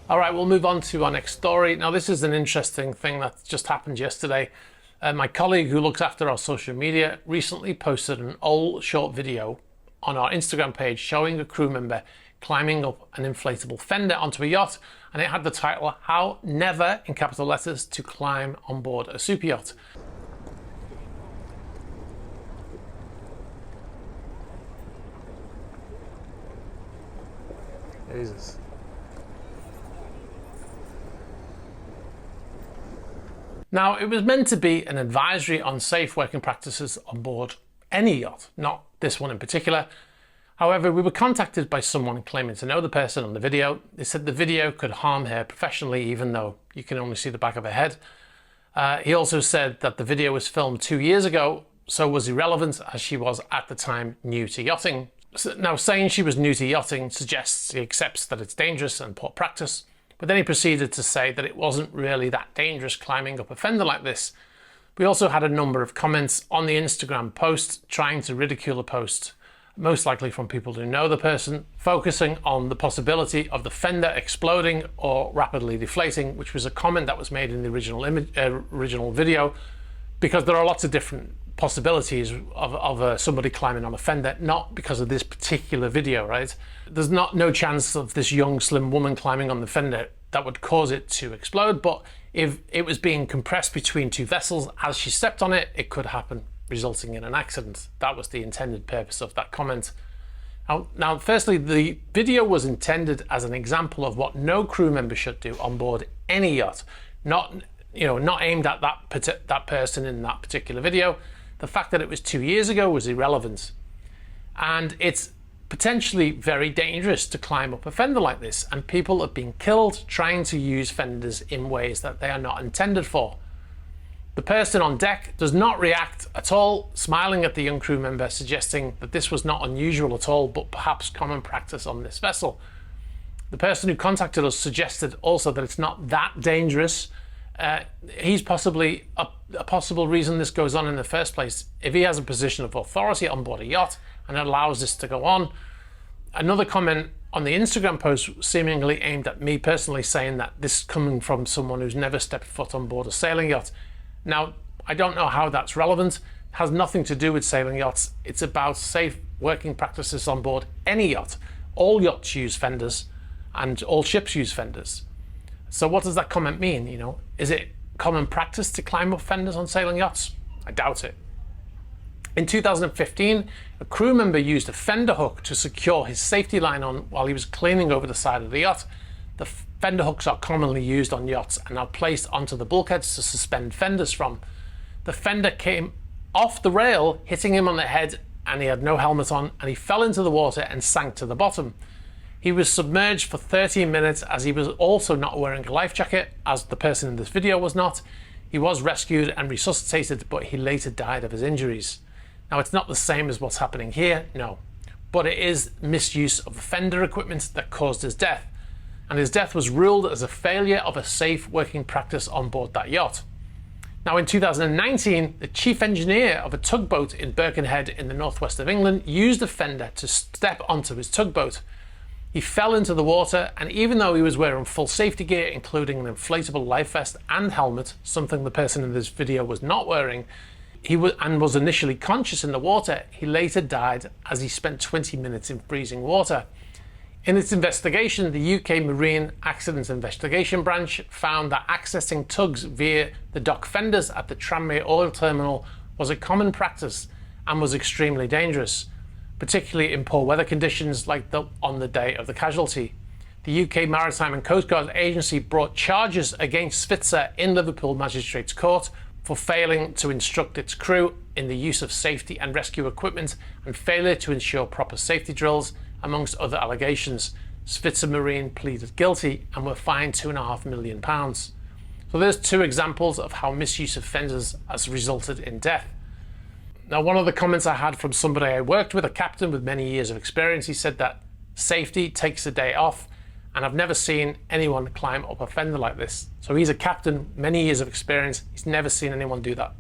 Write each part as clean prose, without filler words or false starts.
All right, we'll move on to our next story. Now, this is an interesting thing that just happened yesterday. My colleague who looks after our social media recently posted an old short video on our Instagram page showing a crew member climbing up an inflatable fender onto a yacht, and it had the title, "How Never," in capital letters, to climb on board a super yacht. Jesus. Now, it was meant to be an advisory on safe working practices on board any yacht, not this one in particular. However, we were contacted by someone claiming to know the person on the video. They said the video could harm her professionally, even though you can only see the back of her head. He also said that the video was filmed 2 years ago, so was irrelevant as she was at the time new to yachting. Now, saying she was new to yachting suggests he accepts that it's dangerous and poor practice. But then he proceeded to say that it wasn't really that dangerous climbing up a fender like this. We also had a number of comments on the Instagram post trying to ridicule the post, most likely from people who know the person, focusing on the possibility of the fender exploding or rapidly deflating, which was a comment that was made in the original video, because there are lots of different possibilities of somebody climbing on a fender, not because of this particular video, right? There's no chance of this young slim woman climbing on the fender that would cause it to explode, but if it was being compressed between two vessels as she stepped on it, it could happen, resulting in an accident. That was the intended purpose of that comment. Now, firstly, the video was intended as an example of what no crew member should do on board any yacht, not aimed at that person in that particular video. The fact that it was 2 years ago was irrelevant. And it's potentially very dangerous to climb up a fender like this, and people have been killed trying to use fenders in ways that they are not intended for. The person on deck does not react at all, smiling at the young crew member, suggesting that this was not unusual at all, but perhaps common practice on this vessel. The person who contacted us suggested also that it's not that dangerous. He's possibly a possible reason this goes on in the first place. If he has a position of authority on board a yacht and allows this to go on. Another comment on the Instagram post seemingly aimed at me personally, saying that this is coming from someone who's never stepped foot on board a sailing yacht. Now, I don't know how that's relevant. It has nothing to do with sailing yachts. It's about safe working practices on board any yacht. All yachts use fenders and all ships use fenders. So what does that comment mean? Is it common practice to climb up fenders on sailing yachts? I doubt it. In 2015, a crew member used a fender hook to secure his safety line on while he was cleaning over the side of the yacht. The fender hooks are commonly used on yachts and are placed onto the bulkheads to suspend fenders from. The fender came off the rail, hitting him on the head, and he had no helmet on, and he fell into the water and sank to the bottom. He was submerged for 13 minutes as he was also not wearing a life jacket, as the person in this video was not. He was rescued and resuscitated, but he later died of his injuries. Now, it's not the same as what's happening here, no, but it is misuse of the fender equipment that caused his death, and his death was ruled as a failure of a safe working practice on board that yacht. Now, in 2019, the chief engineer of a tugboat in Birkenhead in the northwest of England used a fender to step onto his tugboat. He fell into the water, and even though he was wearing full safety gear, including an inflatable life vest and helmet, something the person in this video was not wearing, was initially conscious in the water, he later died as he spent 20 minutes in freezing water. In its investigation, the UK Marine Accident Investigation Branch found that accessing tugs via the dock fenders at the Tranmere oil terminal was a common practice and was extremely dangerous, particularly in poor weather conditions like on the day of the casualty. The UK Maritime and Coast Guard Agency brought charges against Switzer in Liverpool Magistrates Court for failing to instruct its crew in the use of safety and rescue equipment and failure to ensure proper safety drills, amongst other allegations. Switzer Marine pleaded guilty and were fined £2.5 million. So there's two examples of how misuse of fenders has resulted in death. Now, one of the comments I had from somebody I worked with, a captain with many years of experience, he said that safety takes a day off, and I've never seen anyone climb up a fender like this. So he's a captain, many years of experience, he's never seen anyone do that.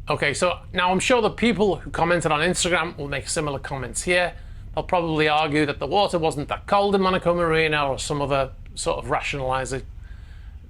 Okay, so now I'm sure the people who commented on Instagram will make similar comments here. They'll probably argue that the water wasn't that cold in Monaco Marina or some other sort of rationalizing.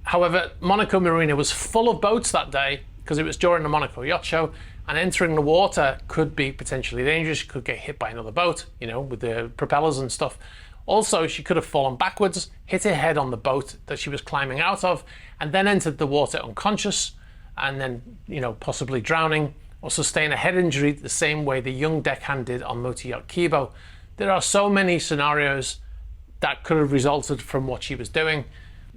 However, Monaco Marina was full of boats that day because it was during the Monaco Yacht Show, and entering the water could be potentially dangerous. She could get hit by another boat, you know, with the propellers and stuff. Also, she could have fallen backwards, hit her head on the boat that she was climbing out of, and then entered the water unconscious, and then, you know, possibly drowning or sustain a head injury the same way the young deckhand did on Motor Yacht Kibo. There are so many scenarios that could have resulted from what she was doing.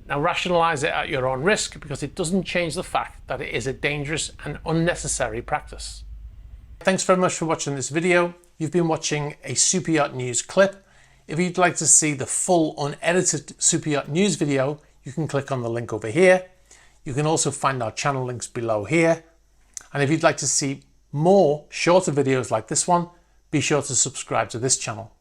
Now, rationalize it at your own risk, because it doesn't change the fact that it is a dangerous and unnecessary practice. Thanks very much for watching this video. You've been watching a SuperYacht News clip. If you'd like to see the full unedited SuperYacht News video, you can click on the link over here. You can also find our channel links below here. And if you'd like to see more shorter videos like this one, be sure to subscribe to this channel.